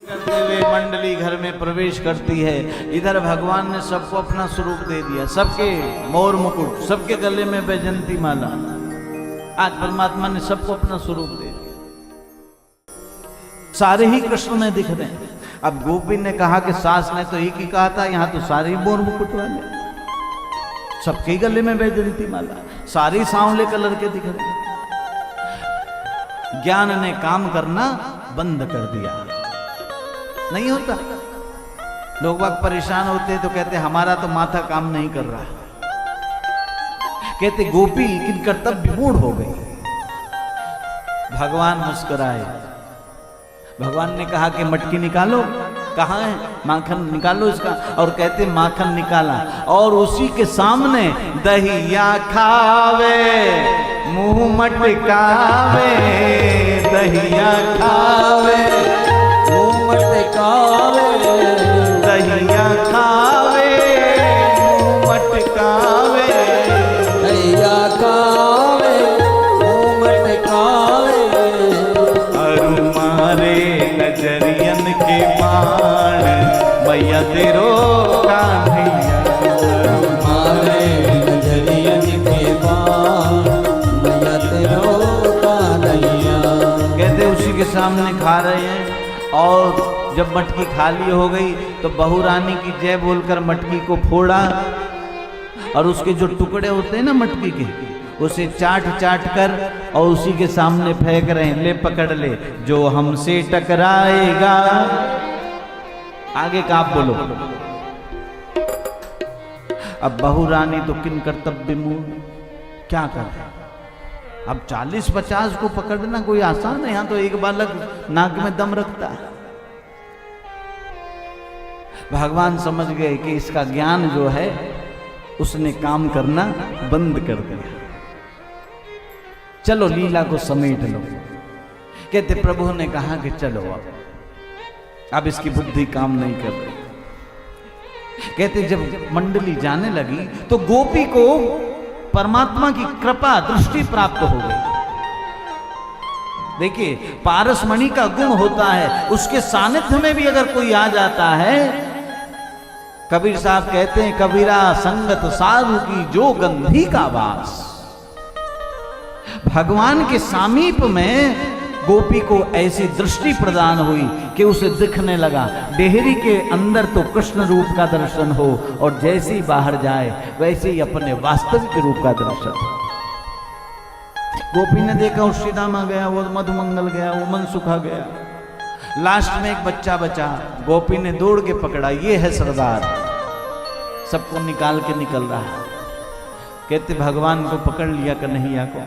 करते हुए मंडली घर में प्रवेश करती है। इधर भगवान ने सबको अपना स्वरूप दे दिया, सबके मोर मुकुट, सबके गले में वैजंती माला। आज परमात्मा ने सबको अपना स्वरूप दे दिया, सारे ही कृष्ण में दिख रहे हैं। अब गोपी ने कहा कि सास ने तो एक ही कहा था, यहाँ तो सारे ही मोर मुकुट वाले, सबके गले में वैजंती माला, सारे सांवले कलर के दिख रहे हैं। ज्ञान ने काम करना बंद कर दिया। नहीं होता, लोग वक्त परेशान होते तो कहते हमारा तो माथा काम नहीं कर रहा, कहते गोपी किन कर्तव्य मूढ़ हो गई। भगवान मुस्कुराए, भगवान ने कहा कि मटकी निकालो, कहाँ है माखन निकालो इसका, और कहते माखन निकाला और उसी के सामने दहिया खावे मुंह मटकावे, दहिया खावे मुंह मटकावे, दहिया खावे मुंह मटकावे, दहिया खावे मुंह मटकावे, अरु मारे नजरियन के बाण मैया तेरो कान्हैया, मारे नजरियन के बाण मैया तेरो कान्हैया। कहते उसी के सामने खा रहे हैं। और जब मटकी खाली हो गई तो बहू रानी की जय बोलकर मटकी को फोड़ा और उसके जो टुकड़े होते हैं ना मटकी के, उसे चाट चाट कर और उसी के सामने फेंक रहे हैं, ले पकड़ ले जो हमसे टकराएगा। आगे का आप बोलो। अब बहू रानी तो किन कर्तव्य मूढ़, क्या कर, अब 40-50 को पकड़ना कोई आसान है? यहां तो एक बालक नाक में दम रखता है। भगवान समझ गए कि इसका ज्ञान जो है उसने काम करना बंद कर दिया, चलो लीला को समेट लो। कहते प्रभु ने कहा कि चलो अब इसकी बुद्धि काम नहीं कर रही। कहते जब मंडली जाने लगी तो गोपी को परमात्मा की कृपा दृष्टि प्राप्त हो गई। देखिए पारसमणि का गुण होता है, उसके सानिध्य में भी अगर कोई आ जाता है, कबीर साहब कहते हैं कबीरा संगत साधु की जो गंधी का वास। भगवान के समीप में गोपी को ऐसी दृष्टि प्रदान हुई कि उसे दिखने लगा डेहरी के अंदर तो कृष्ण रूप का दर्शन हो और जैसे ही बाहर जाए वैसे ही अपने वास्तविक रूप का दर्शन। गोपी ने देखा वो श्रीदामा गया, वो मधुमंगल गया, वो मनसुखा गया, लास्ट में एक बच्चा बचा। गोपी ने दौड़ के पकड़ा, ये है सरदार, सबको निकाल के निकल रहा है। कहते भगवान को पकड़ लिया कन्हैया को।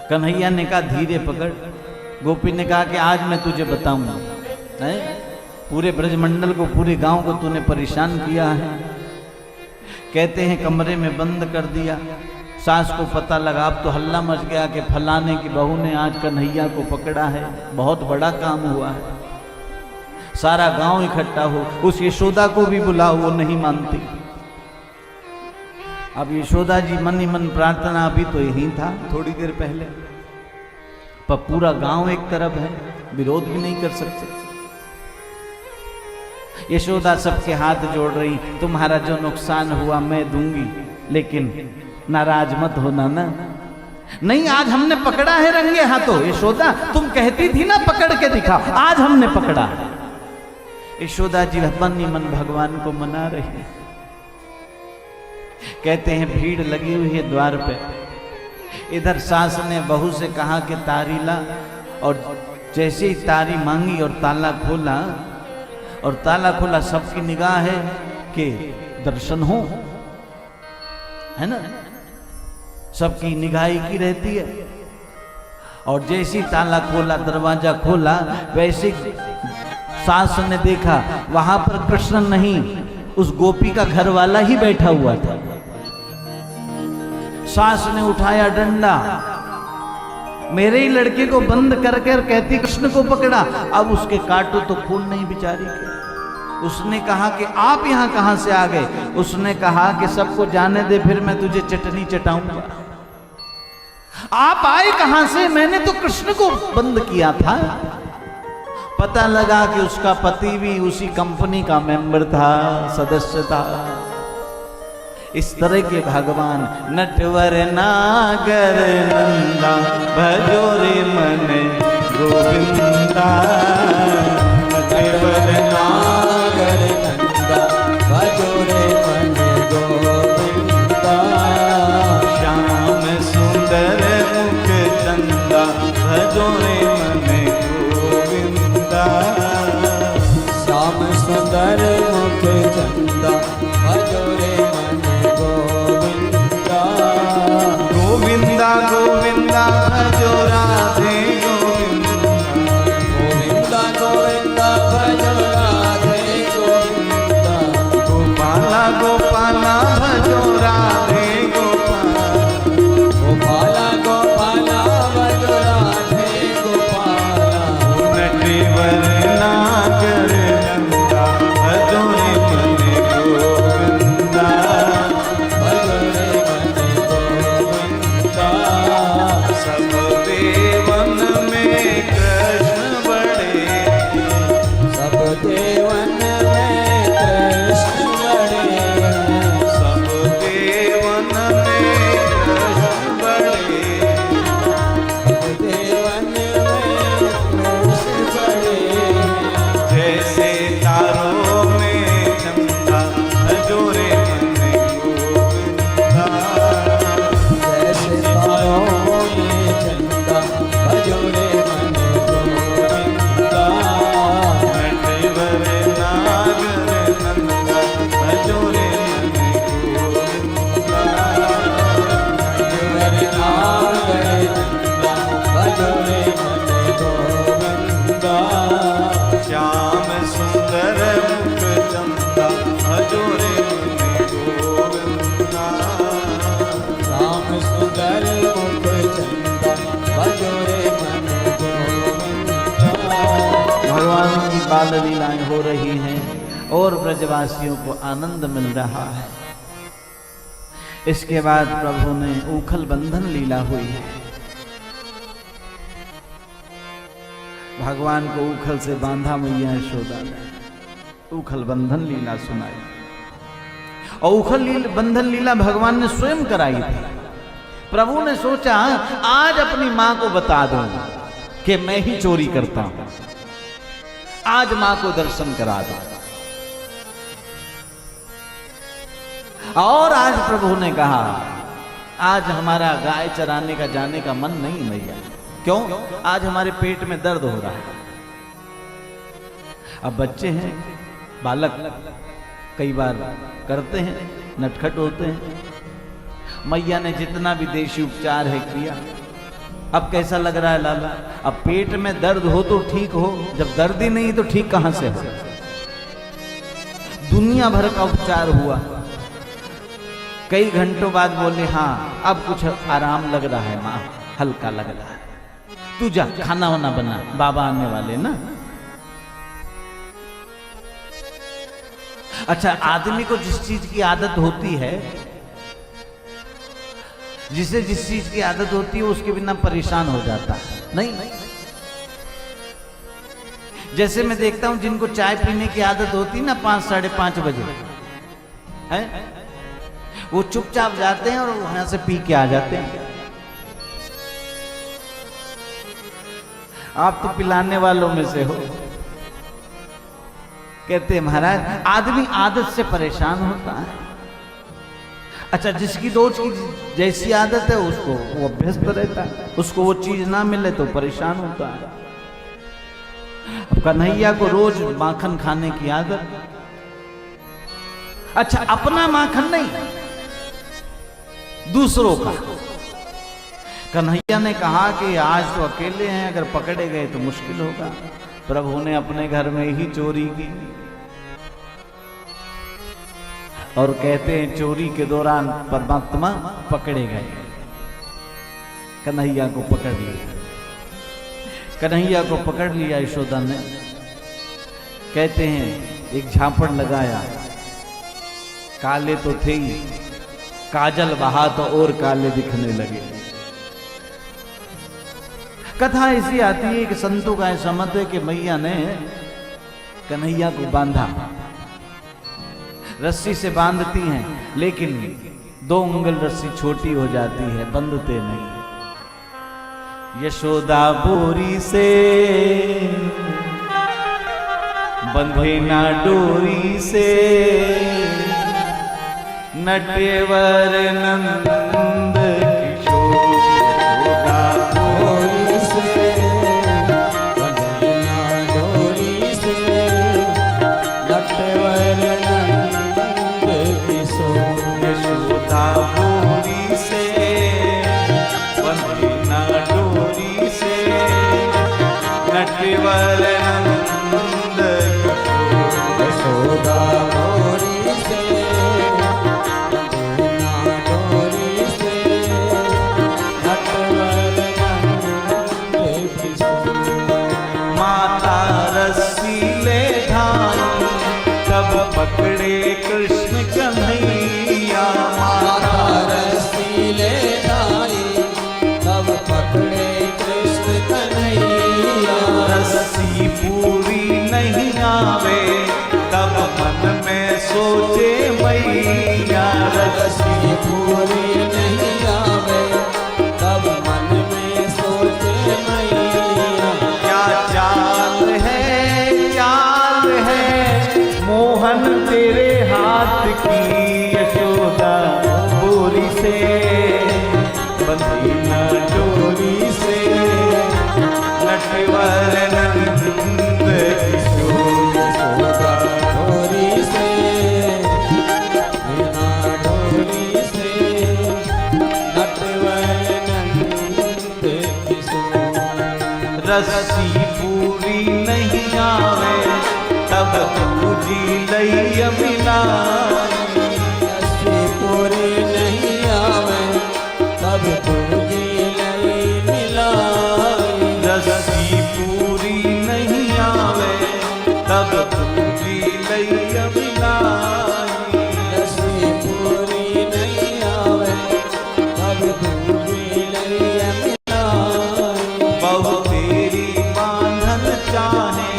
कन्हैया ने कहा धीरे पकड़। गोपी ने कहा कि आज मैं तुझे बताऊंगा, पूरे ब्रजमंडल को, पूरे गांव को तूने परेशान किया है। कहते हैं कमरे में बंद कर दिया। सास को पता लगा, अब तो हल्ला मच गया कि फलाने की बहू ने आज कन्हैया को पकड़ा है, बहुत बड़ा काम हुआ है। सारा गांव इकट्ठा हो, उस यशोदा को भी बुलाओ, वो नहीं मानती। अब यशोदा जी मन ही मन प्रार्थना, अभी तो यही था थोड़ी देर पहले, पर पूरा गांव एक तरफ है, विरोध भी नहीं कर सकते। यशोदा सबके हाथ जोड़ रही, तुम्हारा जो नुकसान हुआ मैं दूंगी, लेकिन नाराज मत होना ना। नहीं, आज हमने पकड़ा है रंगे हाथों। यशोदा तुम कहती थी ना पकड़ के दिखा, आज हमने पकड़ा। यशोदा जी मन ही मन भगवान को मना रही है। कहते हैं भीड़ लगी हुई है द्वार पे। इधर सास ने बहू से कहा कि तारी ला, और जैसे ही तारी मांगी और ताला खोला, और ताला खोला, सबकी निगाह है कि दर्शन हो, है ना, सबकी निगाह की रहती है। और जैसे ही ताला खोला, दरवाजा खोला, वैसे सास ने देखा वहां पर कृष्ण नहीं, उस गोपी का घर वाला ही बैठा हुआ था। सास ने उठाया डंडा, मेरे ही लड़के को बंद करके कहती कृष्ण को पकड़ा, अब उसके काटो तो खून नहीं बिचारी के। उसने कहा कि आप यहां कहां से आ गए? उसने कहा कि सबको जाने दे, फिर मैं तुझे चटनी चटाऊंगा। आप आए कहां से? मैंने तो कृष्ण को बंद किया था। पता लगा कि उसका पति भी उसी कंपनी का मेंबर था, सदस्य था। इस तरह के भगवान नटवर नागर नंदा भजो रे मन गोविंदा। नटवर नागर नंदा भजो रे मन गोविंदा। श्याम सुंदर मुख चंदा भजो रे मन गोविंदा। श्याम सुंदर मुख चंदा भजो रे मन गोविंदा। गोविंदा गोविंदा भजो राधे गोविंदा। गोविंदा गोविंदा भजो राधे गोविंदा। गोपाला गोपाला भजो राधे गोपाल। गोपाला गोपाला भजो राधे गोपाला। नटवर नागर नंदा भजो रे मन गोविंदा। भजो रे मन गोविंदा। सब देवन में कृष्ण बड़े। सब देवन में कृष्ण बड़े। सब देवन में कृष्ण बड़े। देवन में कृष्ण बड़े। जैसे तारों में चंदा भजो रे मन गोविंदा। जैसे तारों में चंदा भजो रे मन गोविंदा। नटवर नागर नंदा भजो रे मन गोविंदा। नटवर नागर नंदा भजो रे मन गोविंदा। श्याम सुंदर मुख चंदा भजो रे मन गोविंदा। राम सुंदर मुख चंदा भजो रे मन गोविंदा। भगवान की बाल लीलाएं हो रही हैं और ब्रजवासियों को आनंद मिल रहा है। इसके बाद प्रभु ने ऊखल बंधन लीला हुई है। भगवान को ऊखल से बांधा मैया यशोदा ने ऊखल बंधन लीला सुनाई। और ऊखल बंधन लीला भगवान ने स्वयं कराई थी। प्रभु ने सोचा आज अपनी मां को बता दूं कि मैं ही चोरी करता हूं। आज मां को दर्शन करा दो। और आज प्रभु ने कहा आज हमारा गाय चराने का जाने का मन नहीं मैया। क्यों? आज हमारे पेट में दर्द हो रहा है। अब बच्चे हैं, बालक कई बार करते हैं, नटखट होते हैं। मैया ने जितना भी देशी उपचार है किया। अब कैसा लग रहा है लाला? अब पेट में दर्द हो तो ठीक हो, जब दर्द ही नहीं तो ठीक कहां से हो? दुनिया भर का उपचार हुआ। कई घंटों बाद बोले हाँ अब कुछ आराम लग रहा है माँ, हल्का लग रहा है। तू जा खाना वाना बना, बाबा आने वाले ना। अच्छा, आदमी को जिस चीज की आदत होती है, जिसे जिस चीज की आदत होती है उसके बिना परेशान हो जाता है। नहीं, जैसे मैं देखता हूं जिनको चाय पीने की आदत होती ना 5 साढ़े 5 बजे है, वो चुपचाप जाते हैं और वहां से पी के आ जाते हैं। आप तो पिलाने वालों में से हो। कहते हैं महाराज आदमी आदत से परेशान होता है। अच्छा, जिसकी रोज की जैसी आदत है उसको वो अभ्यस्त रहता है, उसको वो चीज ना मिले तो परेशान होता है। अब कन्हैया को रोज माखन खाने की आदत। अच्छा, अपना माखन नहीं, दूसरों का। कन्हैया ने कहा कि आज तो अकेले हैं, अगर पकड़े गए तो मुश्किल होगा। प्रभु ने अपने घर में ही चोरी की और कहते हैं चोरी के दौरान परमात्मा पकड़े गए। कन्हैया को पकड़ लिया, कन्हैया को पकड़ लिया यशोदा ने। कहते हैं एक झापड़ लगाया, काले तो थे ही, काजल बहा तो और काले दिखने लगे। कथा ऐसी आती है कि संतों का ऐसा मत है कि मैया ने कन्हैया को बांधा, रस्सी से बांधती हैं, लेकिन 2 उंगल रस्सी छोटी हो जाती है, बंधते नहीं। यशोदा बोरी से बंधे ना डोरी से, नटेवर नंद पकड़े कृष्ण कन्हैया, माता रसीले धाई तब पकड़े कृष्ण कन्हैया। रस्सी पूरी नहीं आवे तब मन में सोचे मैया, रस्सी पूरी नहीं आवे तब मन में सोचे मैया। क्या चाल है मोहन तेरे हाथ की, यशोदा बोरी से बंधी ना डोरी से, नटवर नंद किशोर। यशोदा बोरी से बिना डोरी से, नटवर नंद किशोर। रस्सी पूरी नहीं आवे तब तुझी लई मिलाई, रस्सी पूरी नहीं आवे तब तुझी लई मिलाई। रस्सी पूरी नहीं आवे तब तुझी लई मिलाई, रस्सी पूरी नहीं आवे तब तुझी लई मिलाई। बहु तेरी बांधन चाहे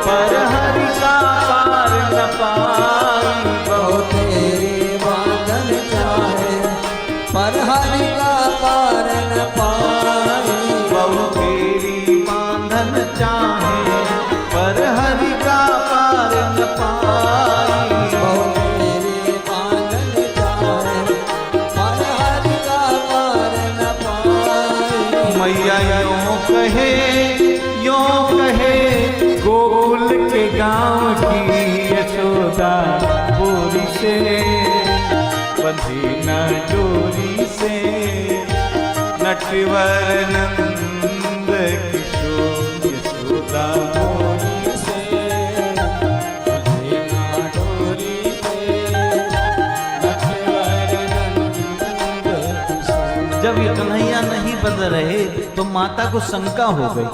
पर हरि का पार न पाई, बहु तेरी बांधन चाहे पर हरि का पार न पाई। बहु तेरी बांधन चाहे पर हरि का पार न पाई, बहु तेरी बांधन चाहे पर हरि का पार न पाई। मैया यों कहे गोकुल के गांव की, यशोदा बोरी से बंधी न डोरी से, नटवर नंद किशोर। यशोदा डोरी से बिना डोरी से, नटवर नंद किशोर। जब ये कन्हैया नहीं बंध रहे तो माता को शंका हो गई।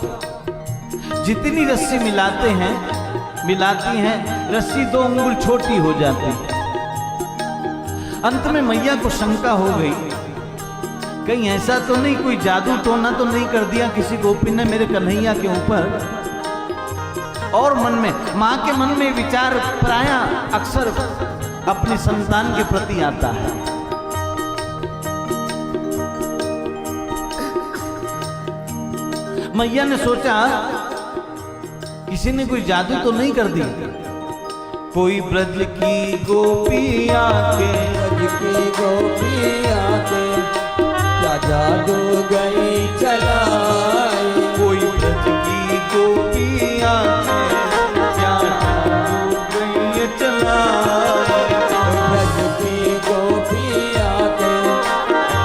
जितनी रस्सी मिलाती हैं रस्सी 2 उंगल छोटी हो जाती है। अंत में मैया को शंका हो गई, कहीं ऐसा तो नहीं कोई जादू टोना तो नहीं कर दिया किसी गोपी ने मेरे कन्हैया के ऊपर। और मन में माँ के मन में विचार प्राय अक्सर अपनी संतान के प्रति आता है। मैया ने सोचा किसी ने कोई जादू तो नहीं कर दी, कोई ब्रज की गोपी आके, ब्रज की गोपी आके क्या जादू गई चलाई। कोई ब्रज की गोपी आके क्या जादू गई चलाई। ब्रज की गोपी आके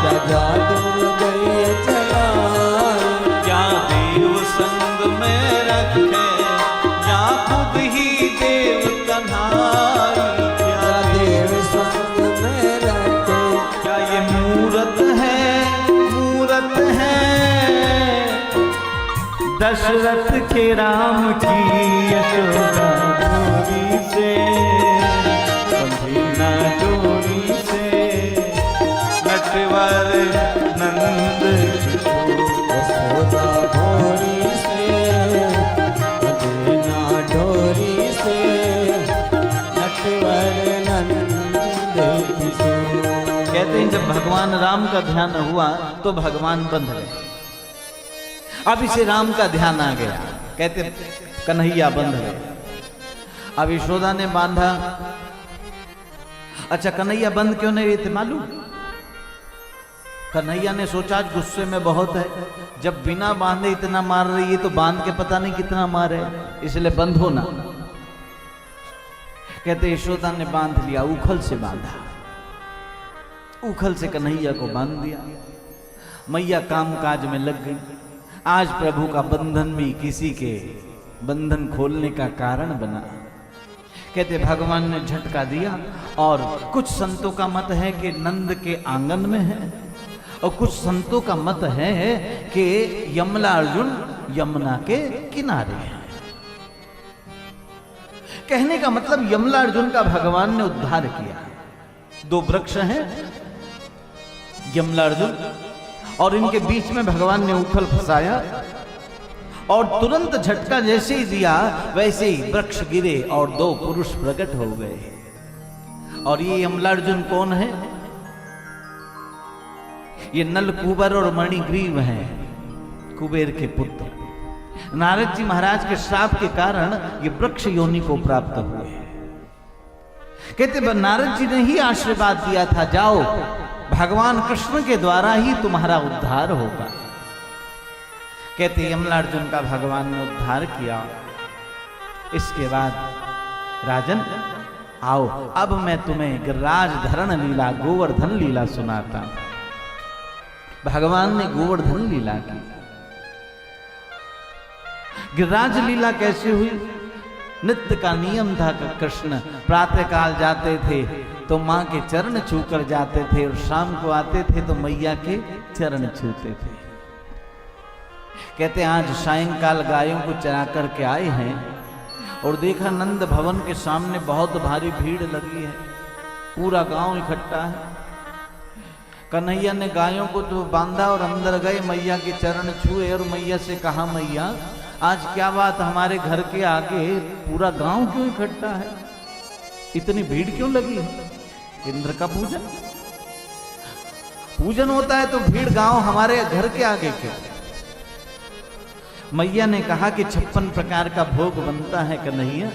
क्या जादू गई चलाई। क्या देव संग में रखे या खुद ही देव कन्हाई, क्या देव संग में रखे। क्या ये मूरत है दशरथ के राम की, यशोदा बोरी से बंधी ना डोरी से, नटवर नंद किशोर। यशोदा भगवान राम का ध्यान हुआ तो भगवान बंध गए। अब इसे राम का ध्यान आ गया, कहते कन्हैया बंध गए। अब यशोदा ने बांधा। अच्छा, कन्हैया बंद क्यों नहीं रहे थे मालूम? कन्हैया ने सोचा आज गुस्से में बहुत है, जब बिना बांधे इतना मार रही है तो बांध के पता नहीं कितना मारे, इसलिए बंद होना। कहते यशोदा ने बांध लिया, उखल से बांधा, उखल से कन्हैया को बांध दिया। मैया काम काज में लग गई। आज प्रभु का बंधन भी किसी के बंधन खोलने का कारण बना। कहते भगवान ने झटका दिया। और कुछ संतों का मत है कि नंद के आंगन में है, और कुछ संतों का मत है कि यमला अर्जुन यमुना के किनारे है। कहने का मतलब यमला अर्जुन का भगवान ने उद्धार किया। दो वृक्ष हैं यमला अर्जुन, और इनके बीच में भगवान ने उखल फंसाया, और तुरंत झटका जैसे ही दिया वैसे ही वृक्ष गिरे और दो पुरुष प्रकट हो गए। और ये यमला अर्जुन कौन है? ये नल कुबर और मणिग्रीव हैं, कुबेर के पुत्र। नारद जी महाराज के श्राप के कारण ये वृक्ष योनि को प्राप्त हुए। कहते नारद जी ने ही आशीर्वाद दिया था, जाओ भगवान कृष्ण के द्वारा ही तुम्हारा उद्धार होगा। कहते यमला अर्जुन का भगवान ने उद्धार किया। इसके बाद राजन आओ, अब मैं तुम्हें गिरिराज धरण लीला, गोवर्धन लीला सुनाता हूं। भगवान ने गोवर्धन लीला की। गिरिराज लीला कैसे हुई? नित्य का नियम था कि कृष्ण प्रातः काल जाते थे तो मां के चरण छूकर जाते थे, और शाम को आते थे तो मैया के चरण छूते थे। कहते आज सायंकाल गायों को चरा करके आए हैं और देखा नंद भवन के सामने बहुत भारी भीड़ लगी है, पूरा गांव इकट्ठा है। कन्हैया ने गायों को तो बांधा और अंदर गए, मैया के चरण छुए और मैया से कहा, मैया आज क्या बात, हमारे घर के आगे पूरा गांव क्यों इकट्ठा है, इतनी भीड़ क्यों लगी है? इंद्र का पूजन पूजन होता है तो भीड़ गांव हमारे घर के आगे क्यों? मैया ने कहा कि 56 प्रकार का भोग बनता है कन्हैया,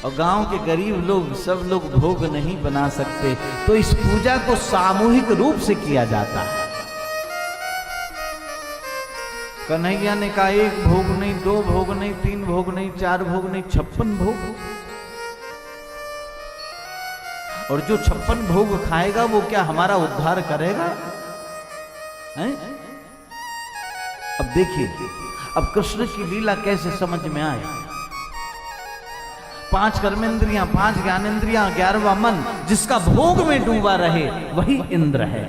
और गांव के गरीब लोग सब लोग भोग नहीं बना सकते, तो इस पूजा को सामूहिक रूप से किया जाता है। कन्हैया ने कहा 1 भोग नहीं, 2 भोग नहीं, 3 भोग नहीं, 4 भोग नहीं, 56 भोग। और जो 56 भोग खाएगा वो क्या हमारा उद्धार करेगा? हैं? अब देखिए, अब कृष्ण की लीला कैसे समझ में आए। 5 कर्मेंद्रियां, 5 ज्ञानेंद्रियां, 11वां मन, जिसका भोग में डूबा रहे वही इंद्र है।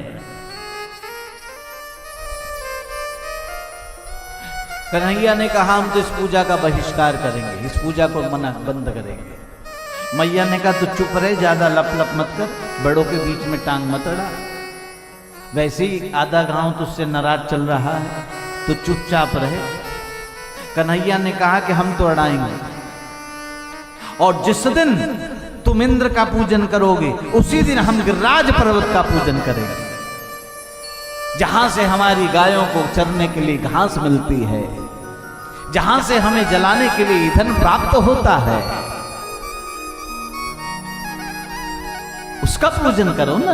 कन्हैया ने कहा हम तो इस पूजा का बहिष्कार करेंगे, इस पूजा को मना बंद करेंगे। मैया ने कहा तू चुप रहे, ज्यादा लप लप मत कर, बड़ों के बीच में टांग मत अड़ा। वैसे ही आधा गांव तुझसे नाराज चल रहा है, तो चुपचाप रहे। कन्हैया ने कहा कि हम तो अड़ाएंगे, और जिस दिन तुम इंद्र का पूजन करोगे उसी दिन हम गिरिराज पर्वत का पूजन करेंगे, जहां से हमारी गायों को चरने के लिए घास मिलती है, जहां से हमें जलाने के लिए ईंधन प्राप्त होता है, उसका पूजन करो ना।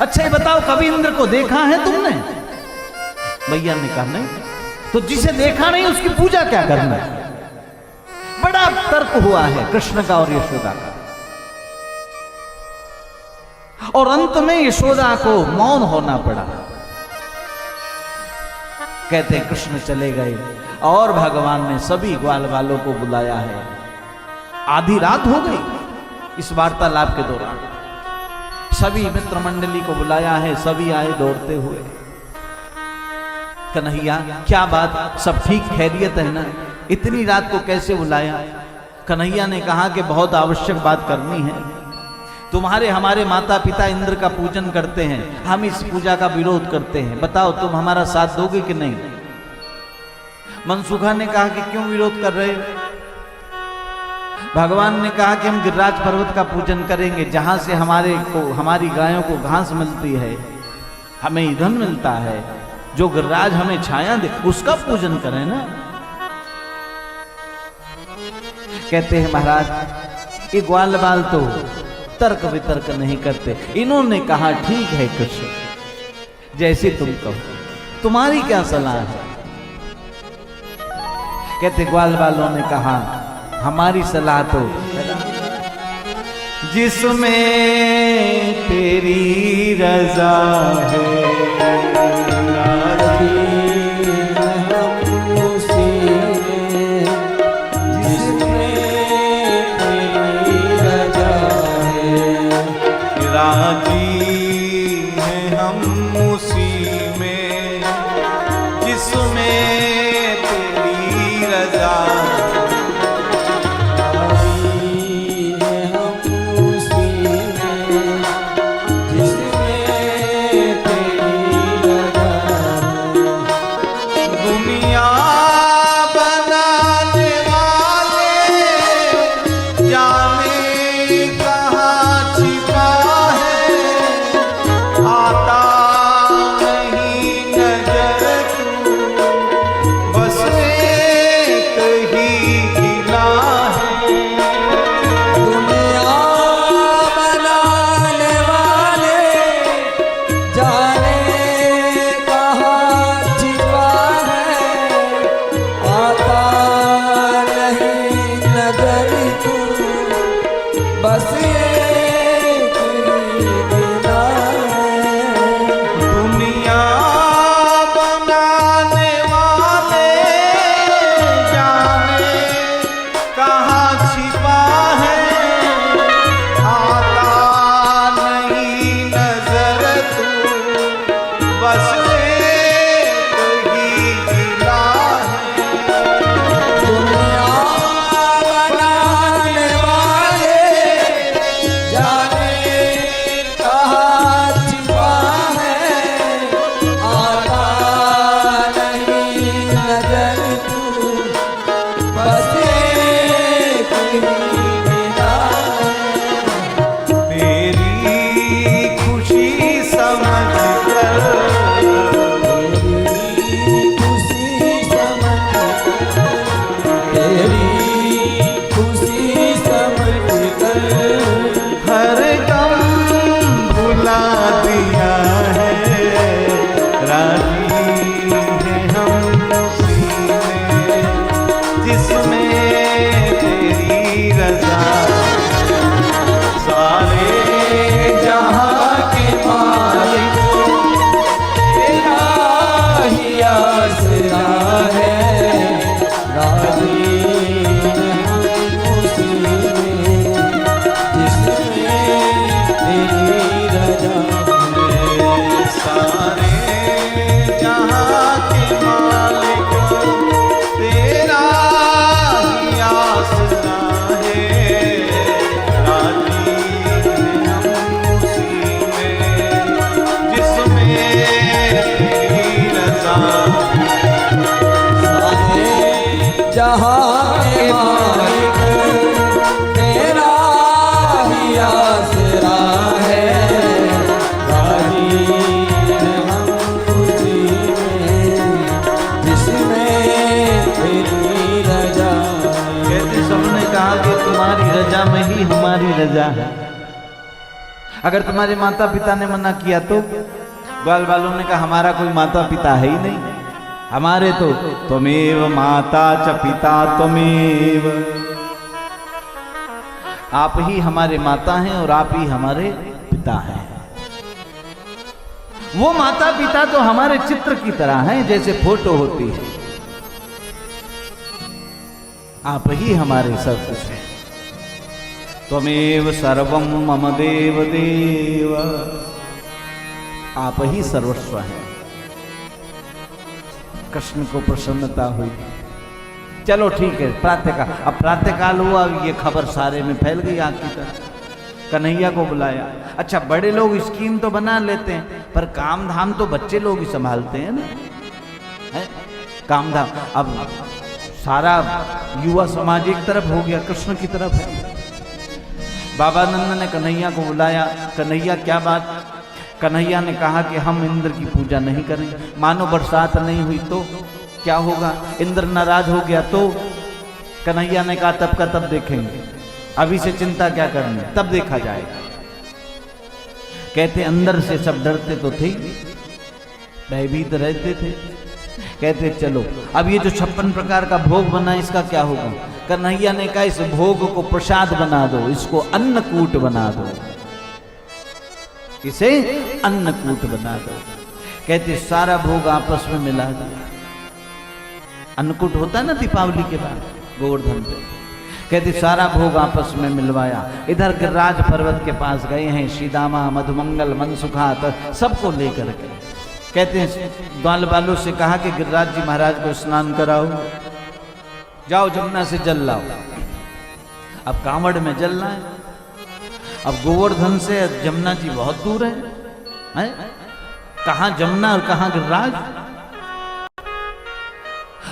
अच्छा ये बताओ, कभी इंद्र को देखा है तुमने? भैया ने कहा नहीं। तो जिसे देखा नहीं उसकी पूजा क्या करना है? बड़ा तर्क हुआ है कृष्ण का और यशोदा का, और अंत में यशोदा को मौन होना पड़ा। कहते कृष्ण चले गए और भगवान ने सभी ग्वाल वालों को बुलाया है। आधी रात हो गई इस वार्तालाप के दौरान, सभी मित्र मंडली को बुलाया है, सभी आए दौड़ते हुए। कन्हैया क्या बात, सब ठीक खैरियत है ना? इतनी रात को कैसे बुलाया? कन्हैया ने कहा कि बहुत आवश्यक बात करनी है। तुम्हारे हमारे माता पिता इंद्र का पूजन करते हैं, हम इस पूजा का विरोध करते हैं, बताओ तुम हमारा साथ दोगे कि नहीं? मनसुखा ने कहा कि क्यों विरोध कर रहे हो? भगवान ने कहा कि हम गिरिराज पर्वत का पूजन करेंगे, जहां से हमारी गायों को घास मिलती है, हमें ईंधन मिलता है, जो गिरिराज हमें छाया दे, उसका पूजन करें ना। कहते हैं महाराज ये ग्वाल बाल तो तर्क वितर्क नहीं करते। इन्होंने कहा ठीक है कृष्ण, जैसे तुम कहो, तुम्हारी क्या सलाह है? कहते ग्वाल बालों ने कहा हमारी सलाह तो जिसमें तेरी रजा है, रजा है। अगर तुम्हारे माता पिता ने मना किया तो? ग्वाल वालों ने कहा हमारा कोई माता पिता है ही नहीं, हमारे तो त्वमेव माता च पिता त्वमेव, आप ही हमारे माता हैं और आप ही हमारे पिता हैं। वो माता पिता तो हमारे चित्र की तरह हैं, जैसे फोटो होती है, आप ही हमारे सब कुछ हैं। त्वमेव सर्वम मम देव देव, आप ही सर्वस्व हैं। कृष्ण को प्रसन्नता हुई। चलो ठीक है, प्रातःकाल, अब प्रातःकाल हुआ, ये खबर सारे में फैल गई आग की तरह। कन्हैया को बुलाया। अच्छा, बड़े लोग स्कीम तो बना लेते हैं, पर काम धाम तो बच्चे लोग ही संभालते हैं ना, है? काम धाम अब सारा युवा समाज एक तरफ हो गया, कृष्ण की तरफ है। बाबा नंद ने कन्हैया को बुलाया। कन्हैया क्या बात? कन्हैया ने कहा कि हम इंद्र की पूजा नहीं करेंगे। मानो बरसात नहीं हुई तो क्या होगा, इंद्र नाराज हो गया तो? कन्हैया ने कहा तब का तब देखेंगे, अभी से चिंता क्या करनी, तब देखा जाएगा। कहते अंदर से सब डरते तो थे, भयभीत रहते थे। कहते चलो अब ये जो 56 प्रकार का भोग बना इसका क्या होगा? कन्हैया ने कहा इस भोग को प्रसाद बना दो, इसको अन्नकूट बना दो, इसे अन्नकूट बना दो। कहते सारा भोग आपस में मिला दिया। अन्नकूट होता है ना दीपावली के बाद गोवर्धन पे। कहते सारा भोग आपस में मिलवाया। इधर गिरिराज पर्वत के पास गए हैं श्रीदामा, मधुमंगल, मनसुखा सबको लेकर के। कहते हैं ग्वाल बालों से कहा कि गिरिराज जी महाराज को स्नान कराओ, जाओ जमुना से जल लाओ। अब कांवड़ में जलना है। अब गोवर्धन से जमुना जी बहुत दूर है? कहां जमुना और कहां गिरिराज?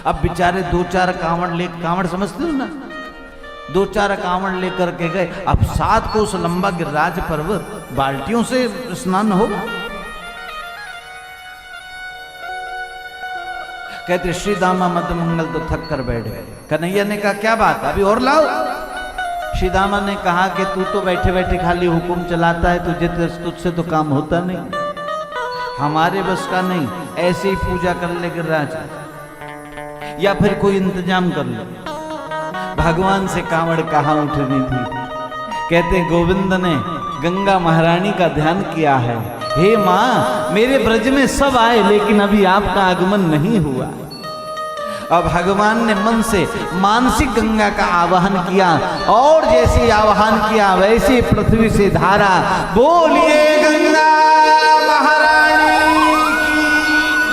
अब बेचारे 2-4 कांवड़ समझते हो ना, 2-4 कांवड़ लेकर के गए। अब 7 कोस लंबा गिरिराज पर्वत, बाल्टियों से स्नान होगा। कहते श्री दामा मधुमंगल तो थक कर बैठ गए। कन्हैया ने कहा क्या बात, अभी और लाओ। श्री दामा ने कहा कि तू तो बैठे बैठे खाली हुक्म चलाता है, तुझसे तो काम होता नहीं, हमारे बस का नहीं। ऐसे ही पूजा कर ले गिरिराज, या फिर कोई इंतजाम कर ले। भगवान से कांवड़ कहाँ उठनी थी। कहते गोविंद ने गंगा महारानी का ध्यान किया है, हे माँ मेरे ब्रज में सब आए लेकिन अभी आपका आगमन नहीं हुआ। अब भगवान ने मन से मानसिक गंगा का आवाहन किया और जैसे आवाहन किया वैसे पृथ्वी से धारा, बोलिए गंगा महारानी की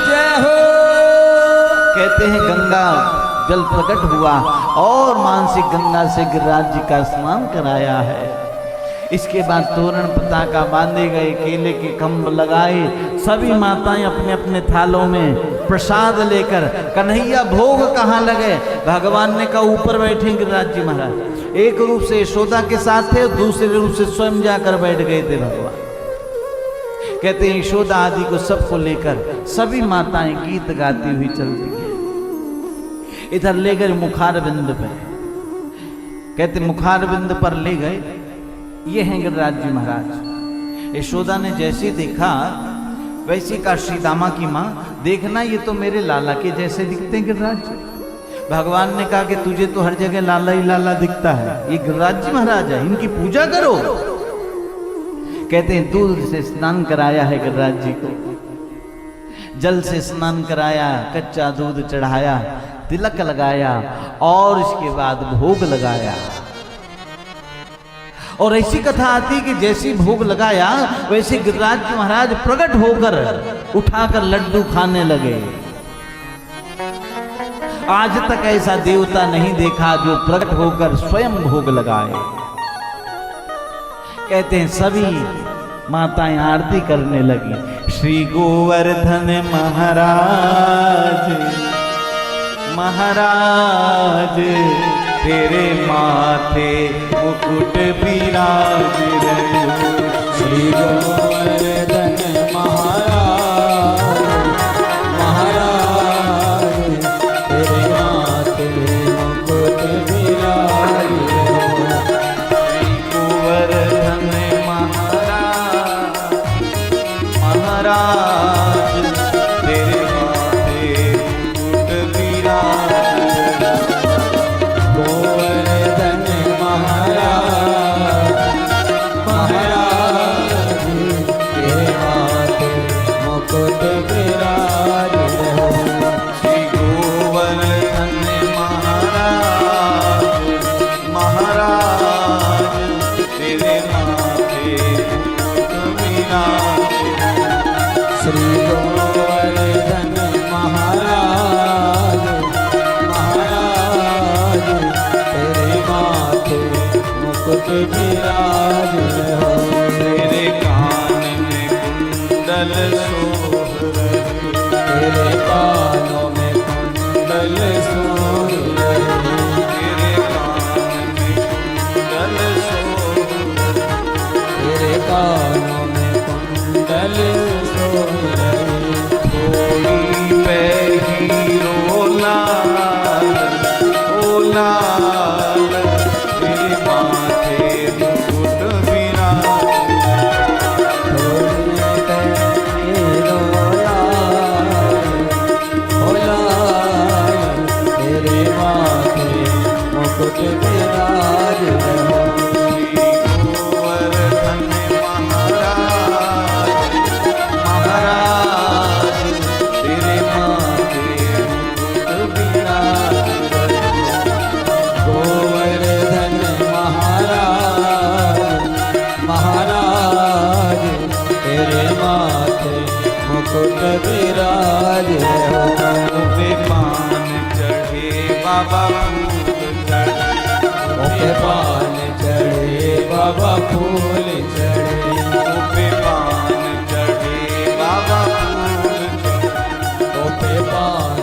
जय हो। कहते हैं गंगा जल प्रकट हुआ और मानसिक गंगा से गिरिराज जी का स्नान कराया है। इसके बाद तोरण पताका बांधे गए, केले के खंभ लगाए, सभी माताएं अपने अपने थालों में प्रसाद लेकर। कन्हैया भोग कहाँ लगे? भगवान ने कहा ऊपर बैठे गिरिराज जी महाराज। एक रूप से यशोदा के साथ थे, दूसरे रूप से स्वयं जाकर बैठ गए थे भगवान। कहते हैं यशोदा आदि को सबको लेकर सभी माताएं गीत गाती हुई चलती है। इधर ले गए मुखार बिंद पे। कहते मुखार बिंद पर ले गए, ये हैं गिरिराज जी महाराज। यशोदा ने जैसे देखा वैसे का श्री दामा की माँ, देखना ये तो मेरे लाला के जैसे दिखते हैं गिरिराज जी। भगवान ने कहा कि तुझे तो हर जगह लाला ही लाला दिखता है, ये गिरिराज जी महाराज है, इनकी पूजा करो। कहते हैं दूध से स्नान कराया है गिरिराज जी को, जल से स्नान कराया, कच्चा दूध चढ़ाया, तिलक लगाया और इसके बाद भोग लगाया। और ऐसी कथा आती कि जैसी भोग लगाया वैसे गिरिराज जी महाराज प्रकट होकर उठाकर लड्डू खाने लगे। आज तक ऐसा देवता नहीं देखा जो प्रकट होकर स्वयं भोग लगाए। कहते हैं सभी माताएं आरती करने लगी। श्री गोवर्धन महाराज महाराज तेरे माथे मुकुट विराज रहे। श्री गोवर्धन महाराज महाराज तेरे माथे मुकुट विराज रहे। श्री गोवर्धन महाराज महाराज तेरे माथे मुकुट विराज रहे। गोवर्धन महाराज महाराज तेरे माथे मुकुट विराज रहे। श्री गोवर्धन महाराज महाराज तेरे माथे मुकुट विराज रहे। श्री गोवर्धन महाराज महाराज तेरे माथे मुकुट विराज रहो। तेरे कान में कुंडल शोभ रहे। तेरे कानों में कुंडल सोई रहे, तेरे कान में कुंडल सोई रहे, तेरे कानों में कुंडल सोई रहे, थोड़ी पे हीरो लाल, ओ लाल, तेरे माथे मुकुट विराज, थोड़ी पे हीरो लाल, ओ लाल, तेरे माथे मुकुट विराज रहो, गोवर्धन महाराज, महाराज, तेरे माथे मुकुट विराज, गोवर्धन महाराज, महाराज, तेरे माथे मुकुट विराज रहो, पे पान चढ़े बाबा फूल चढ़े, पे पान चढ़े बाबा फूल चढ़े, पे पान चढ़े बाबा फूल चढ़े, पे पान